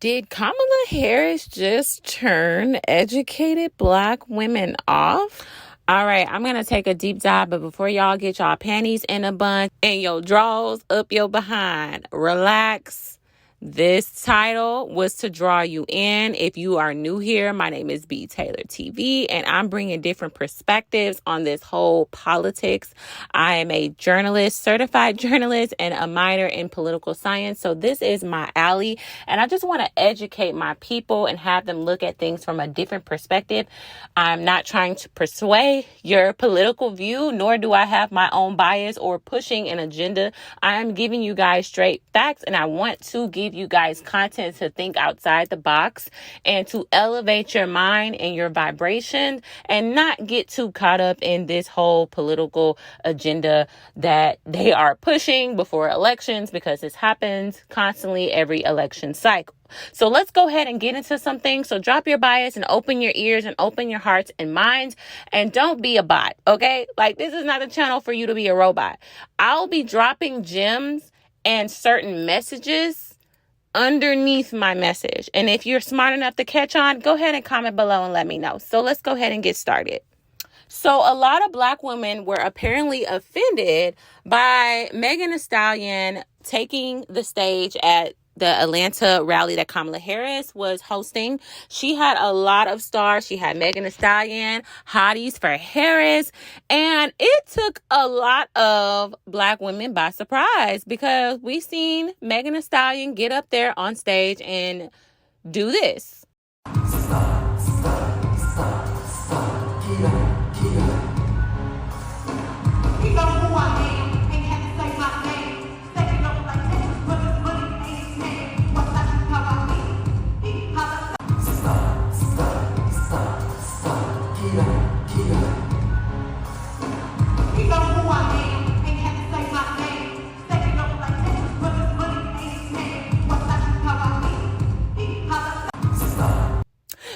Did Kamala Harris just turn educated Black women off? All right, I'm going to take a deep dive, but before y'all get y'all panties in a bunch and your drawers up your behind, relax. This title was to draw you in. If you are new here, my name is btaylortv, and I'm bringing different perspectives on this whole politics. I am a journalist, certified journalist, and a minor in political science. So this is my alley, and I just want to educate my people and have them look at things from a different perspective. I'm not trying to persuade your political view, nor do I have my own bias or pushing an agenda. I am giving you guys straight facts, and I want to give you guys content to think outside the box and to elevate your mind and your vibration and not get too caught up in this whole political agenda that they are pushing before elections, because this happens constantly every election cycle. So let's go ahead and get into some things. So drop your bias and open your ears and open your hearts and minds, and don't be a bot, okay? Like, this is not a channel for you to be a robot. I'll be dropping gems and certain messages underneath my message. And if you're smart enough to catch on, go ahead and comment below and let me know. So let's go ahead and get started. So a lot of Black women were apparently offended by Megan Thee Stallion taking the stage at the Atlanta rally that Kamala Harris was hosting. She had a lot of stars. She had Megan Thee Stallion, Hotties for Harris, and it took a lot of Black women by surprise, because we seen Megan Thee Stallion get up there on stage and do this.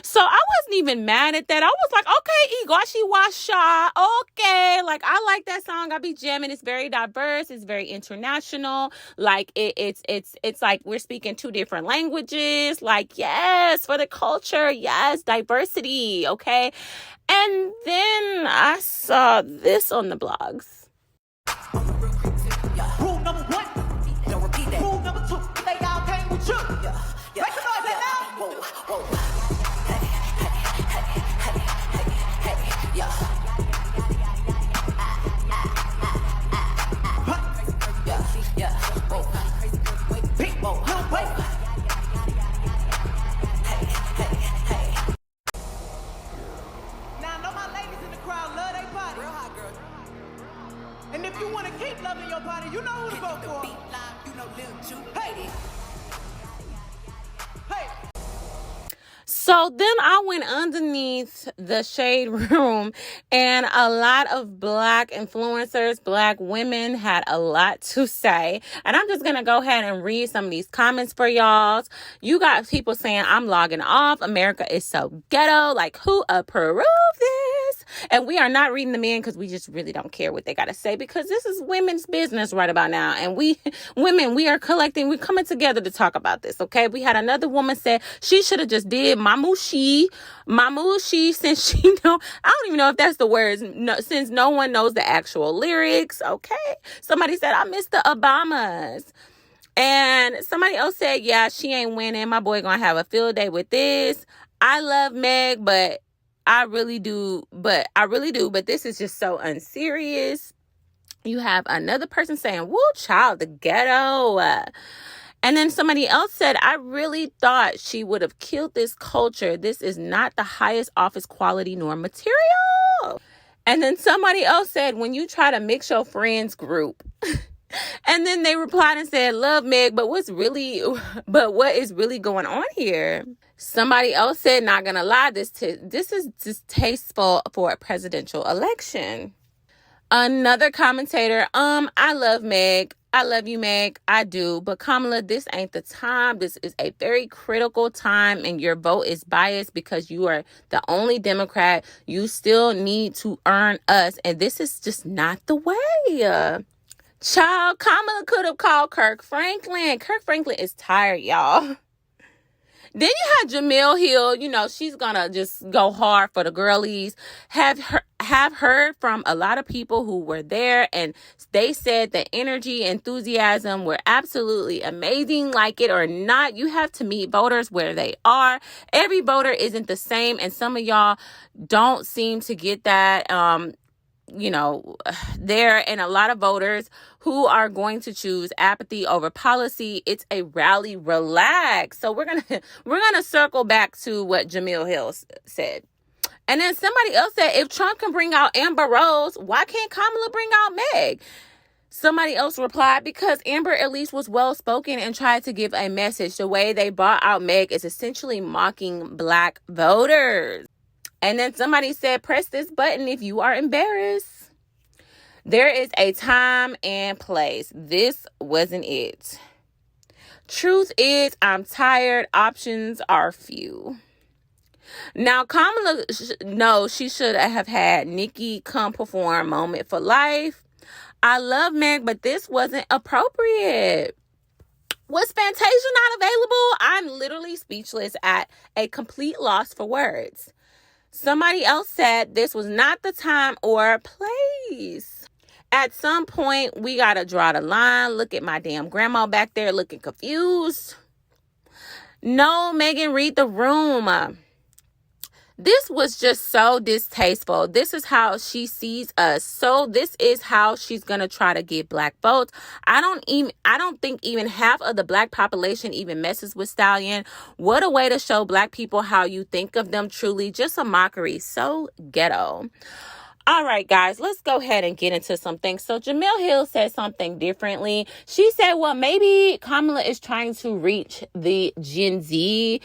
So I wasn't even mad at that. I was like, okay, Igwashi Washa. Okay. Like, I like that song. I be jamming. It's very diverse. It's very international. Like, it's like we're speaking two different languages. Like, yes, for the culture. Yes, diversity. Okay. And then I saw this on the blogs. Rule number one, don't repeat that. Rule number two, they all came with you. Make some noise now. Whoa. Now I know my ladies in the crowd love they body. Real hot girl. And if you want to keep loving your body, you know who to go for. Hey. So then I went underneath the shade room, and a lot of Black influencers, Black women had a lot to say. And I'm just going to go ahead and read some of these comments for y'all. You got people saying, I'm logging off. America is so ghetto. Like, who approved this? And we are not reading them in because we just really don't care what they got to say, because this is women's business right about now. And we women, we are collecting, we're coming together to talk about this. Okay. We had another woman say she should have just did Mamushi, since she know, I don't even know if that's the words, no, since no one knows the actual lyrics. Okay. Somebody said, I miss the Obamas. And somebody else said, yeah, she ain't winning. My boy gonna have a field day with this. I love Meg, but I really do. But this is just so unserious. You have another person saying, woo, child, the ghetto. And then somebody else said, I really thought she would have killed this culture. This is not the highest office quality nor material. And then somebody else said, when you try to mix your friends group. And then they replied and said, love Meg, but what is really going on here? Somebody else said, not gonna lie, this is distasteful for a presidential election. Another commentator, I love Meg. I love you, Meg. I do. But Kamala, this ain't the time. This is a very critical time, and your vote is biased because you are the only Democrat. You still need to earn us, and this is just not the way. Child, Kamala could have called Kirk Franklin. Kirk Franklin is tired, y'all. Then you had Jemele Hill, you know, she's gonna just go hard for the girlies. Have heard from a lot of people who were there, and they said the energy, enthusiasm were absolutely amazing. Like it or not, you have to meet voters where they are. Every voter isn't the same, and some of y'all don't seem to get that. You know, there and a lot of voters who are going to choose apathy over policy. It's a rally, relax. So we're gonna circle back to what Jemele Hill said. And then somebody else said, if Trump can bring out Amber Rose, why can't Kamala bring out Meg? Somebody else replied, because Amber at least was well-spoken and tried to give a message. The way they brought out Meg is essentially mocking Black voters. And then somebody said, press this button if you are embarrassed. There is a time and place. This wasn't it. Truth is, I'm tired. Options are few. Now, Kamala, no, she should have had Nikki come perform Moment for Life. I love Meg, but this wasn't appropriate. Was Fantasia not available? I'm literally speechless, at a complete loss for words. Somebody else said this was not the time or place. At some point, we got to draw the line. Look at my damn grandma back there looking confused. No, Megan, read the room. This was just so distasteful. This is how she sees us. So this is how she's going to try to get Black votes. I don't think even half of the Black population even messes with Stallion. What a way to show Black people how you think of them truly. Just a mockery. So ghetto. All right, guys, let's go ahead and get into some things. So Jemele Hill said something differently. She said, well, maybe Kamala is trying to reach the Gen Z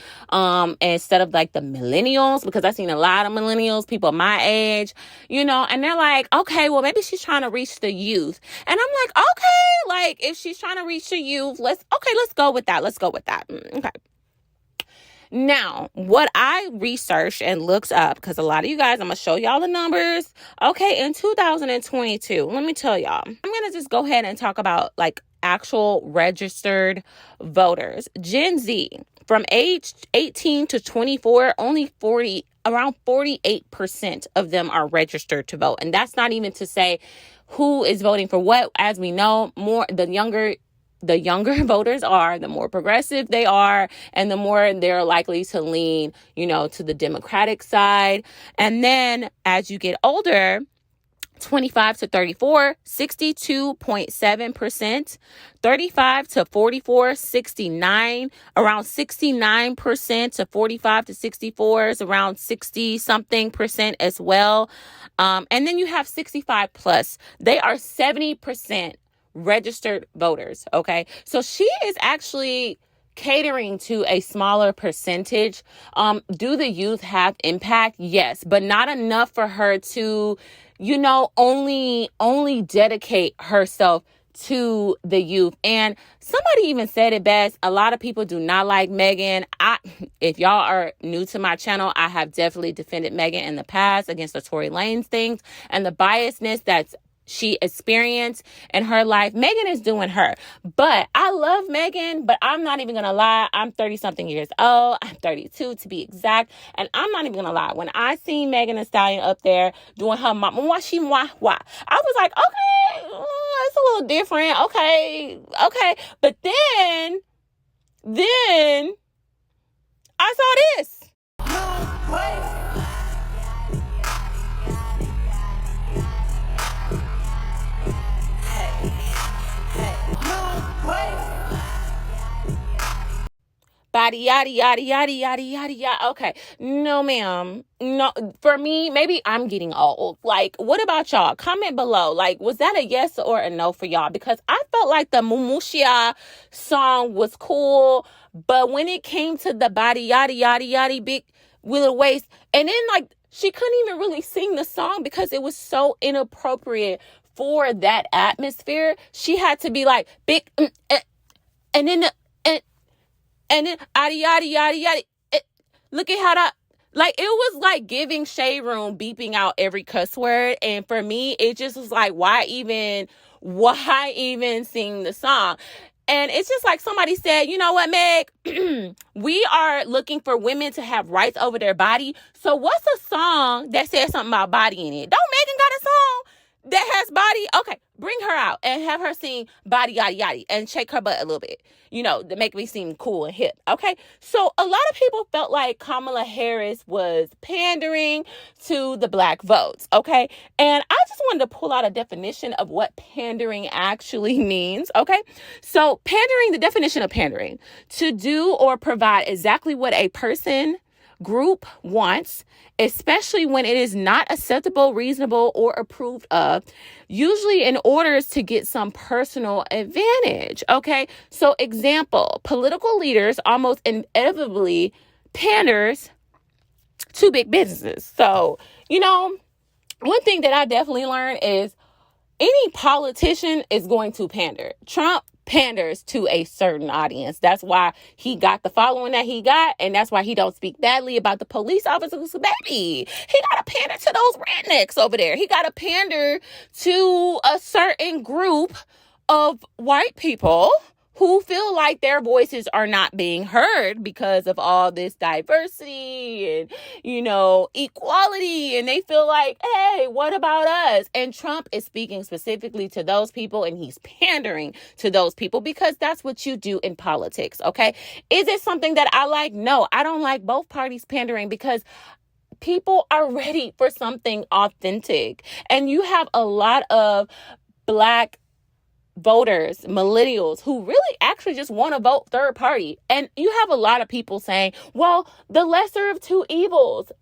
instead of like the millennials, because I've seen a lot of millennials, people my age, you know, and they're like, okay, well, maybe she's trying to reach the youth. And I'm like, okay, like if she's trying to reach the youth, let's go with that. Let's go with that. Okay. Now, what I researched and looked up, because a lot of you guys, I'm going to show y'all the numbers. Okay, in 2022, let me tell y'all, I'm going to just go ahead and talk about like actual registered voters. Gen Z, from age 18 to 24, around 48% of them are registered to vote. And that's not even to say who is voting for what. As we know, the younger voters are, the more progressive they are, and the more they're likely to lean, you know, to the Democratic side. And then as you get older, 25 to 34, 62.7%, 35 to 44, 69, around 69%, to 45 to 64 is around 60 something percent as well. And then you have 65 plus. They are 70% registered voters. Okay. So she is actually catering to a smaller percentage. Do the youth have impact? Yes, but not enough for her to, you know, only dedicate herself to the youth. And somebody even said it best. A lot of people do not like Megan. If y'all are new to my channel, I have definitely defended Megan in the past against the Tory Lanez things and the biasness that's she experienced in her life. Megan is doing her. But I love Megan, but I'm not even going to lie. I'm 30 something years old. I'm 32 to be exact. And I'm not even going to lie. When I seen Megan Thee Stallion up there doing her mama, I was like, okay, it's a little different. Okay. But then I saw this. Body yada yada yada yada yada yada. Okay, no ma'am. No, for me, maybe I'm getting old. Like, what about y'all? Comment below. Like, was that a yes or a no for y'all? Because I felt like the Mumushia song was cool, but when it came to the body yada yada yada big willow waist, and then like she couldn't even really sing the song because it was so inappropriate for that atmosphere. She had to be like big, and then yada yada yada yada. Look at how that, like, it was like giving Shade Room beeping out every cuss word. And for me, it just was like, why even sing the song? And it's just like somebody said, you know what, Meg? We are looking for women to have rights over their body. So what's a song that says something about body in it? Don't Megan got a song that has body? Okay, bring her out and have her sing body yada yada and shake her butt a little bit, to make me seem cool and hip. Okay, so a lot of people felt like Kamala Harris was pandering to the black votes. Okay, and I just wanted to pull out a definition of what pandering actually means. Okay, so pandering, the definition of pandering: to do or provide exactly what a person, group wants, especially when it is not acceptable, reasonable, or approved of, usually in order to get some personal advantage. Okay, so example, political leaders almost inevitably panders to big businesses. So, one thing that I definitely learned is any politician is going to pander. Trump panders to a certain audience. That's why he got the following that he got, and that's why he don't speak badly about the police officers. Baby, he got to pander to those rednecks over there. He got to pander to a certain group of white people who feel like their voices are not being heard because of all this diversity and, equality. And they feel like, hey, what about us? And Trump is speaking specifically to those people, and he's pandering to those people because that's what you do in politics. Okay. Is it something that I like? No, I don't like both parties pandering because people are ready for something authentic. And you have a lot of black voters, millennials, who really actually just want to vote third party. And you have a lot of people saying, well, the lesser of two evils.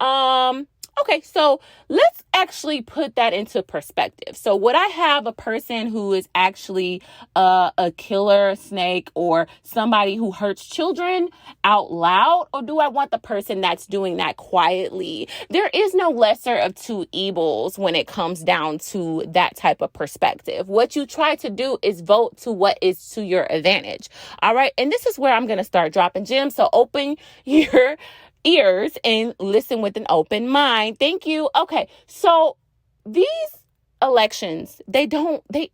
Okay, so let's actually put that into perspective. So would I have a person who is actually a killer snake or somebody who hurts children out loud? Or do I want the person that's doing that quietly? There is no lesser of two evils when it comes down to that type of perspective. What you try to do is vote to what is to your advantage. All right. And this is where I'm going to start dropping gems. So open your ears and listen with an open mind. Thank you. Okay. So these elections, they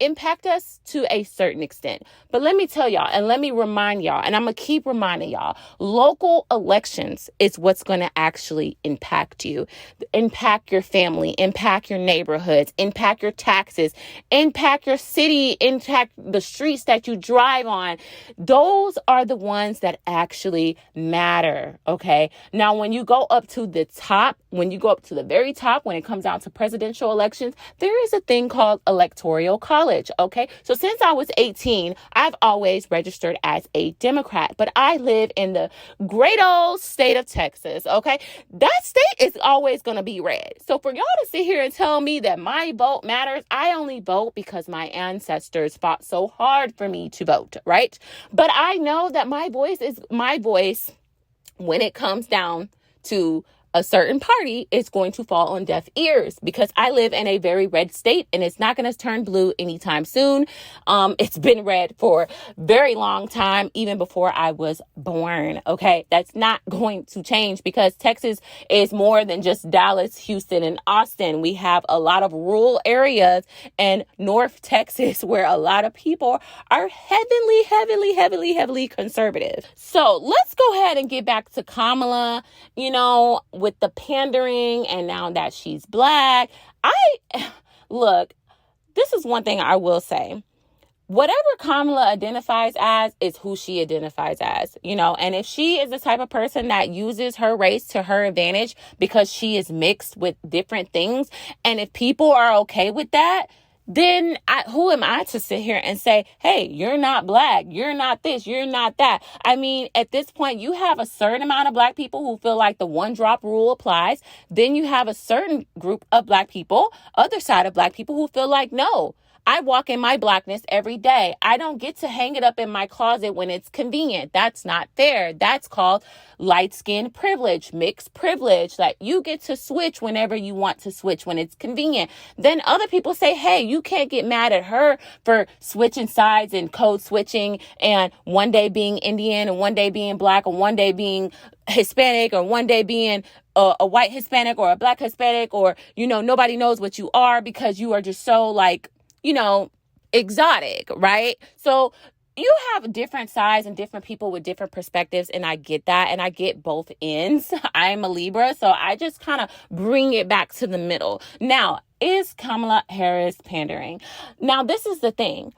impact us to a certain extent. But let me tell y'all, and let me remind y'all, and I'm going to keep reminding y'all, local elections is what's going to actually impact you, impact your family, impact your neighborhoods, impact your taxes, impact your city, impact the streets that you drive on. Those are the ones that actually matter. Okay. Now, when you go up to the top, when you go up to the very top, when it comes down to presidential elections, there is a thing called electoral college. Okay. So since I was 18, I've always registered as a Democrat, but I live in the great old state of Texas. Okay. That state is always going to be red. So for y'all to sit here and tell me that my vote matters, I only vote because my ancestors fought so hard for me to vote. Right. But I know that my voice is my voice when it comes down to a certain party is going to fall on deaf ears because I live in a very red state and it's not going to turn blue anytime soon. It's been red for a very long time, even before I was born. Okay. That's not going to change because Texas is more than just Dallas, Houston, and Austin. We have a lot of rural areas in North Texas where a lot of people are heavily conservative. So let's go ahead and get back to Kamala, with the pandering, and now that she's black. Look, this is one thing I will say. Whatever Kamala identifies as is who she identifies as, and if she is the type of person that uses her race to her advantage because she is mixed with different things, and if people are okay with that, then who am I to sit here and say, hey, you're not black, you're not this, you're not that? I mean, at this point, you have a certain amount of black people who feel like the one drop rule applies. Then you have a certain group of black people, other side of black people who feel like, no, I walk in my blackness every day. I don't get to hang it up in my closet when it's convenient. That's not fair. That's called light skin privilege, mixed privilege. Like you get to switch whenever you want to switch when it's convenient. Then other people say, hey, you can't get mad at her for switching sides and code switching and one day being Indian and one day being black and one day being Hispanic or one day being a white Hispanic or a black Hispanic or, nobody knows what you are because you are just so exotic, right? So you have different sides and different people with different perspectives, and I get that, and I get both ends. I am a Libra, so I just kind of bring it back to the middle. Now, is Kamala Harris pandering? Now, this is the thing.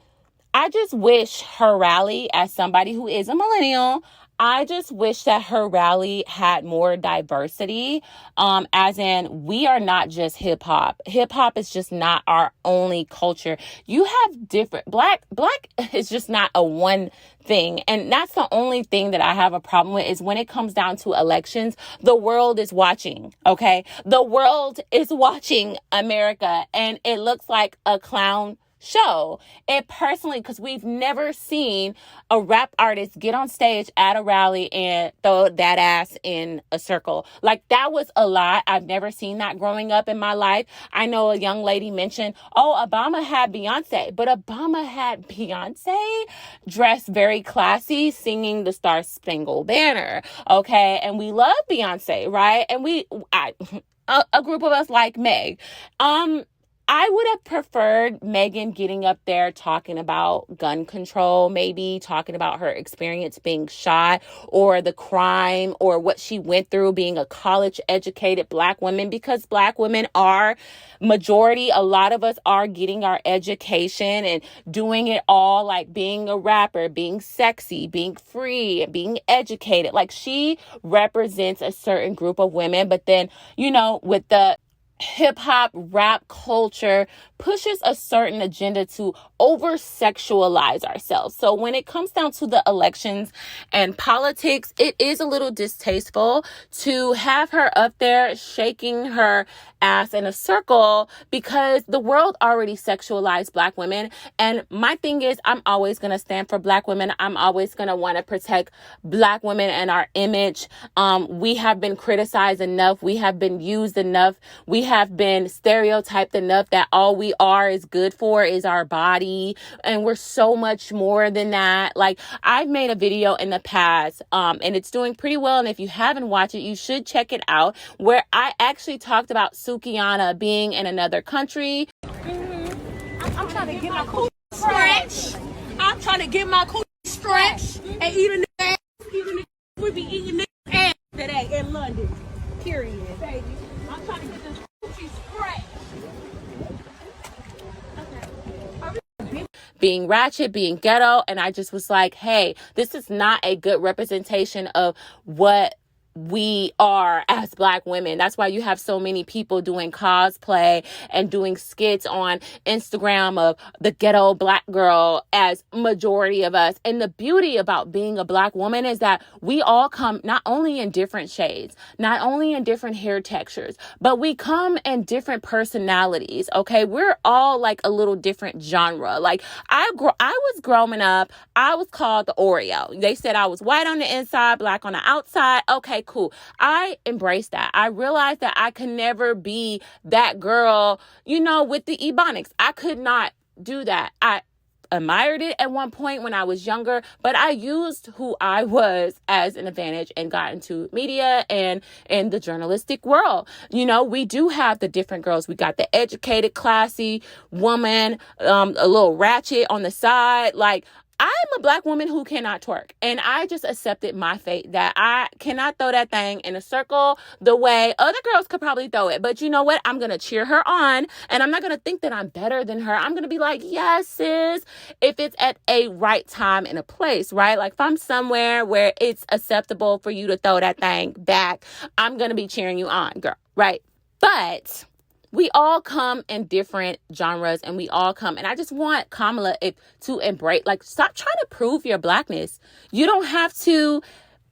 I just wish her rally, as somebody who is a millennial, I just wish that her rally had more diversity, as in we are not just hip hop. Hip hop is just not our only culture. You have different, black is just not a one thing. And that's the only thing that I have a problem with is when it comes down to elections, the world is watching, okay? The world is watching America, and it looks like a clown show. It personally, because we've never seen a rap artist get on stage at a rally and throw that ass in a circle. Like, that was a lot. I've never seen that growing up in my life. I know a young lady mentioned, oh, Obama had Beyonce, but Obama had Beyonce dressed very classy, singing the Star Spangled Banner. Okay. And we love Beyonce, right? And a group of us like Meg. I would have preferred Megan getting up there talking about gun control, maybe talking about her experience being shot or the crime or what she went through being a college educated Black woman, because Black women are majority. A lot of us are getting our education and doing it all, like being a rapper, being sexy, being free, and being educated. Like, she represents a certain group of women, but then, with the hip hop rap culture pushes a certain agenda to over sexualize ourselves. So when it comes down to the elections and politics, it is a little distasteful to have her up there shaking her ass in a circle, because the world already sexualized Black women. And my thing is, I'm always going to stand for Black women. I'm always going to want to protect Black women and our image. We have been criticized enough. We have been used enough. We have been stereotyped enough that all we are is good for is our body. And we're so much more than that. Like, I've made a video in the past, and it's doing pretty well. And if you haven't watched it, you should check it out, where I actually talked about Sukiana being in another country. I'm trying to get my coochie stretched. I'm trying to get my coochie stretched and eat a nigga ass. We be eating nigga ass today in London. Period, baby. I'm trying to get this coochie stretched. Being ratchet, being ghetto, and I just was like, hey, this is not a good representation of what we are as Black women. That's why you have so many people doing cosplay and doing skits on Instagram of the ghetto Black girl as majority of us. And the beauty about being a Black woman is that we all come not only in different shades, not only in different hair textures, but we come in different personalities. Okay, we're all like a little different genre. Like, I was growing up, I was called the Oreo. They said I was white on the inside, Black on the outside. Okay, cool. I embraced that. I realized that I could never be that girl, with the Ebonics. I could not do that. I admired it at one point when I was younger, but I used who I was as an advantage and got into media and in the journalistic world. We do have the different girls. We got the educated, classy woman, a little ratchet on the side. Like, I'm a Black woman who cannot twerk, and I just accepted my fate that I cannot throw that thing in a circle the way other girls could probably throw it. But you know what? I'm going to cheer her on, and I'm not going to think that I'm better than her. I'm going to be like, yes, sis, if it's at a right time and a place, right? Like, if I'm somewhere where it's acceptable for you to throw that thing back, I'm going to be cheering you on, girl, right? But we all come in different genres, and we all come. And I just want Kamala to embrace, like, stop trying to prove your Blackness. You don't have to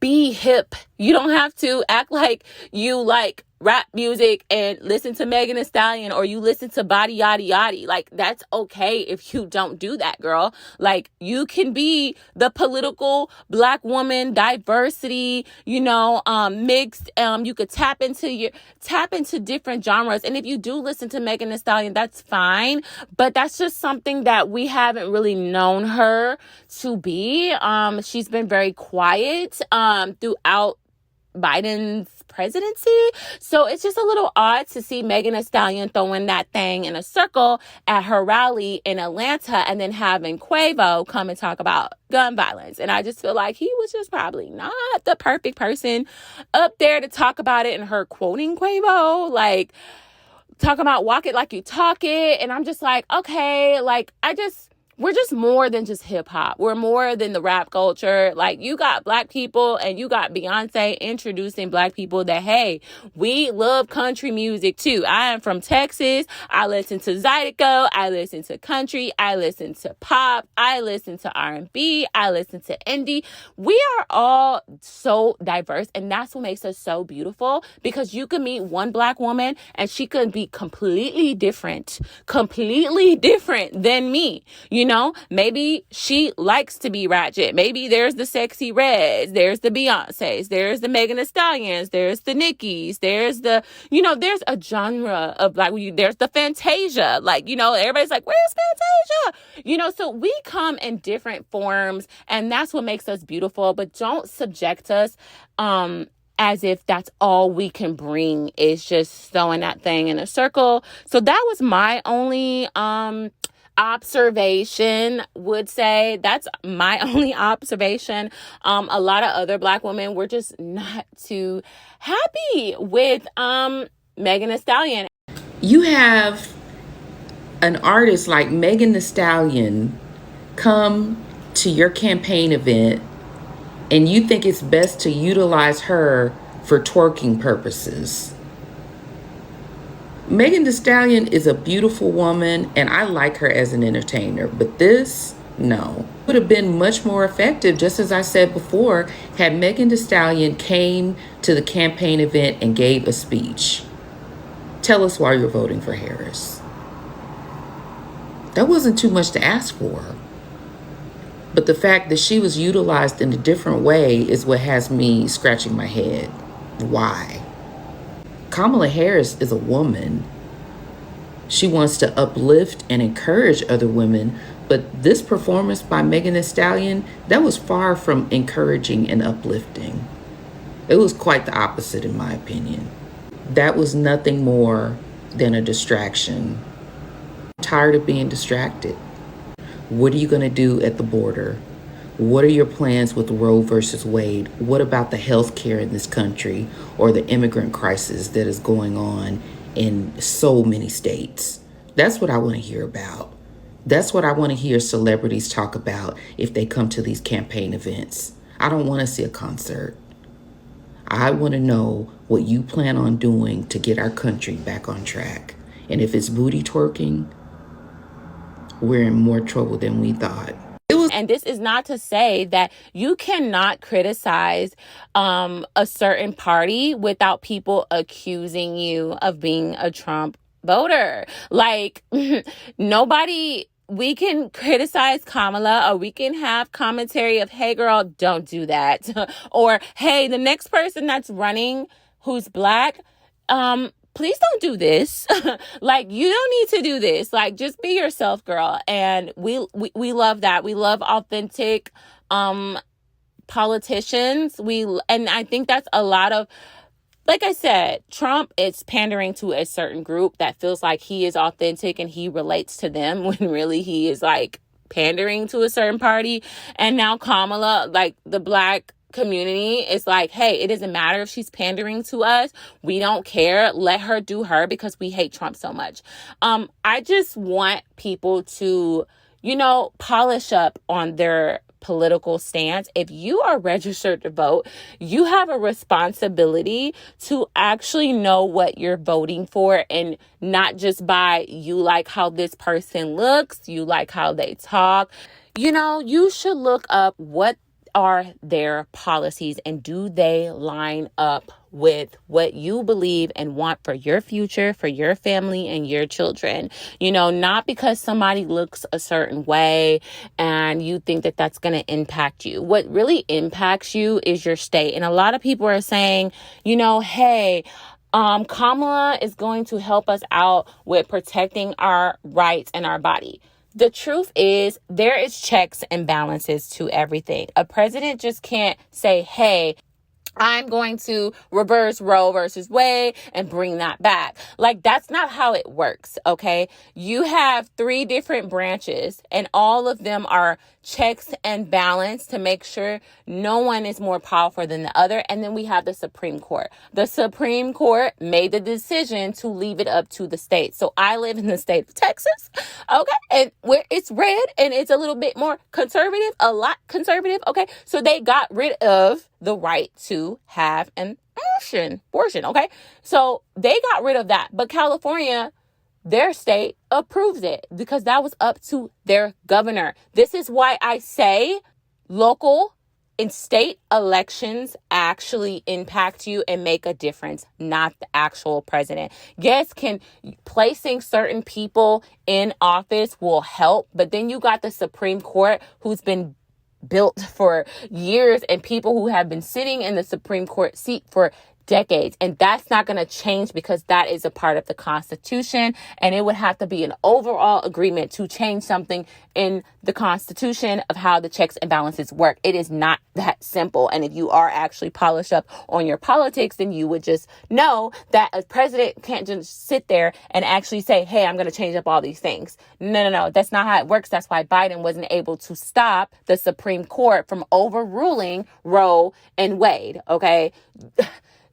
be hip. You don't have to act like you like rap music and listen to Megan Thee Stallion, or you listen to Body Yaddy Yaddy. Like, that's okay if you don't do that, girl. Like, you can be the political Black woman, diversity, mixed. You could tap into different genres. And if you do listen to Megan Thee Stallion, that's fine. But that's just something that we haven't really known her to be. She's been very quiet throughout Biden's presidency. So it's just a little odd to see Megan Thee Stallion throwing that thing in a circle at her rally in Atlanta and then having Quavo come and talk about gun violence. And I just feel like he was just probably not the perfect person up there to talk about it, and her quoting Quavo, like talking about walk it like you talk it. And I'm just like, okay, like we're just more than just hip hop. We're more than the rap culture. Like, you got black people and you got Beyonce introducing black people that, hey, we love country music too. I am from Texas. I listen to Zydeco. I listen to country. I listen to pop. I listen to R&B. I listen to indie. We are all so diverse, and that's what makes us so beautiful, because you can meet one black woman and she could be completely different than me. You know, maybe she likes to be ratchet. Maybe there's the sexy reds, there's the Beyoncés, there's the Megan Thee Stallions, there's the Nickies, there's the, you know, there's a genre of black, there's the Fantasia. Like, you know, everybody's like, where's Fantasia? You know, so we come in different forms, and that's what makes us beautiful. But don't subject us as if that's all we can bring, is just throwing that thing in a circle. So that was my only observation. Would say that's my only observation. A lot of other black women were just not too happy with Megan Thee Stallion. You have an artist like Megan Thee Stallion come to your campaign event, and you think it's best to utilize her for twerking purposes. Megan Thee Stallion is a beautiful woman, and I like her as an entertainer, but this, no. Would have been much more effective, just as I said before, had Megan Thee Stallion came to the campaign event and gave a speech. Tell us why you're voting for Harris. That wasn't too much to ask for. But the fact that she was utilized in a different way is what has me scratching my head. Why? Kamala Harris is a woman. She wants to uplift and encourage other women, but this performance by Megan Thee Stallion, that was far from encouraging and uplifting. It was quite the opposite, in my opinion. That was nothing more than a distraction. I'm tired of being distracted. What are you going to do at the border? What are your plans with Roe versus Wade? What about the health care in this country, or the immigrant crisis that is going on in so many states? That's what I want to hear about. That's what I want to hear celebrities talk about if they come to these campaign events. I don't want to see a concert. I want to know what you plan on doing to get our country back on track. And if it's booty twerking, we're in more trouble than we thought. And this is not to say that you cannot criticize a certain party without people accusing you of being a Trump voter. Like, we can criticize Kamala, or we can have commentary of, hey girl, don't do that. Or, hey, the next person that's running who's black, please don't do this. Like, you don't need to do this. Like, just be yourself, girl. And we love that. We love authentic politicians. And I think that's a lot of, like I said, Trump is pandering to a certain group that feels like he is authentic and he relates to them, when really he is like pandering to a certain party. And now Kamala, like the black community, is like, hey, it doesn't matter if she's pandering to us. We don't care. Let her do her, because we hate Trump so much. I just want people to, polish up on their political stance. If you are registered to vote, you have a responsibility to actually know what you're voting for, and not just by you like how this person looks, you like how they talk. You should look up what are their policies, and do they line up with what you believe and want for your future, for your family and your children. Not because somebody looks a certain way and you think that that's going to impact you. What really impacts you is your state. And a lot of people are saying, hey, Kamala is going to help us out with protecting our rights and our body. The truth is, there is checks and balances to everything. A president just can't say, hey, I'm going to reverse Roe versus Wade and bring that back. Like, that's not how it works, okay? You have 3 different branches, and all of them are checks and balance to make sure no one is more powerful than the other. And then we have the Supreme Court. The Supreme Court made the decision to leave it up to the states. So I live in the state of Texas, okay? And where it's red and it's a little bit more conservative, a lot conservative, okay? So they got rid of the right to have an abortion, okay? So they got rid of that. But California, their state, approves it because that was up to their governor. This is why I say local and state elections actually impact you and make a difference, not the actual president. Yes, placing certain people in office will help, but then you got the Supreme Court, who's been built for years, and people who have been sitting in the Supreme Court seat for decades. And that's not going to change because that is a part of the Constitution. And it would have to be an overall agreement to change something in the Constitution of how the checks and balances work. It is not that simple. And if you are actually polished up on your politics, then you would just know that a president can't just sit there and actually say, hey, I'm going to change up all these things. No. That's not how it works. That's why Biden wasn't able to stop the Supreme Court from overruling Roe and Wade. Okay.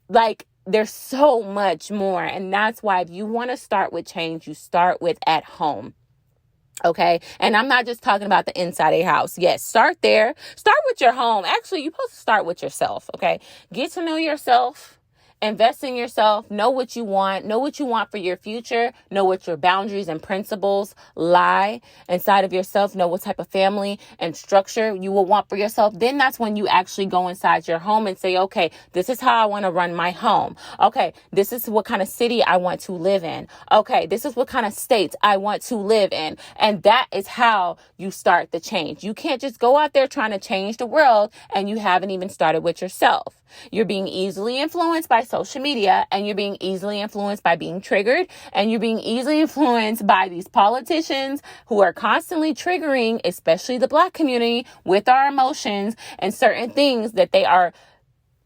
Like, there's so much more. And that's why if you want to start with change, you start with at home. Okay. And I'm not just talking about the inside of your house. Yes, start there. Start with your home. Actually, you're supposed to start with yourself. Okay. Get to know yourself. Invest in yourself. Know what you want. Know what you want for your future. Know what your boundaries and principles lie inside of yourself. Know what type of family and structure you will want for yourself. Then that's when you actually go inside your home and say, okay, this is how I want to run my home. Okay, this is what kind of city I want to live in. Okay, this is what kind of states I want to live in. And that is how you start the change. You can't just go out there trying to change the world and you haven't even started with yourself. You're being easily influenced by social media, and you're being easily influenced by being triggered, and you're being easily influenced by these politicians who are constantly triggering, especially the Black community, with our emotions and certain things that they are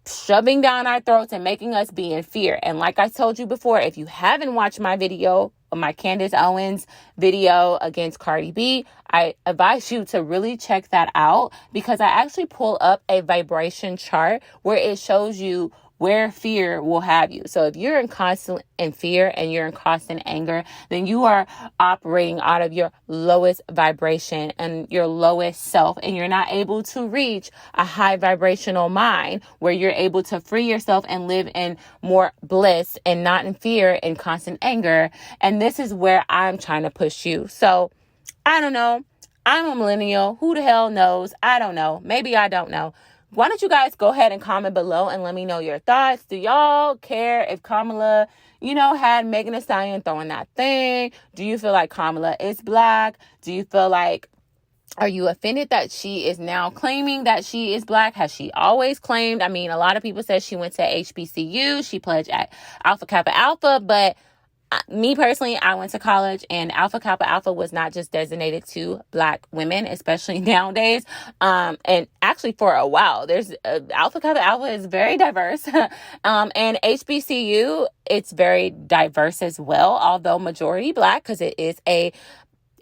shoving down our throats and making us be in fear. And like I told you before, if you haven't watched my video, my Candace Owens video against Cardi B, I advise you to really check that out because I actually pull up a vibration chart where it shows you where fear will have you. So if you're in constant fear and you're in constant anger, then you are operating out of your lowest vibration and your lowest self, and you're not able to reach a high vibrational mind where you're able to free yourself and live in more bliss and not in fear and constant anger. And this is where I'm trying to push you. So I don't know. I'm a millennial. Who the hell knows? I don't know. Maybe I don't know. Why don't you guys go ahead and comment below and let me know your thoughts? Do y'all care if Kamala, had Megan Thee Stallion throwing that thing? Do you feel like Kamala is Black? Do you feel like, are you offended that she is now claiming that she is Black? Has she always claimed? I mean, a lot of people said she went to HBCU. She pledged at Alpha Kappa Alpha, but me personally, I went to college, and Alpha Kappa Alpha was not just designated to Black women, especially nowadays. And actually for a while, there's Alpha Kappa Alpha is very diverse. And HBCU, it's very diverse as well, although majority Black because it is a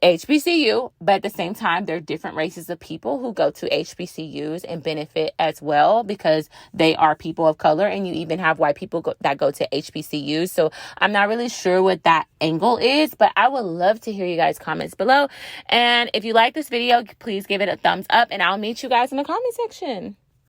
HBCU, but at the same time, there are different races of people who go to HBCUs and benefit as well because they are people of color, and you even have white people that go to HBCUs. So I'm not really sure what that angle is, but I would love to hear you guys' comments below. And if you like this video, please give it a thumbs up, and I'll meet you guys in the comment section.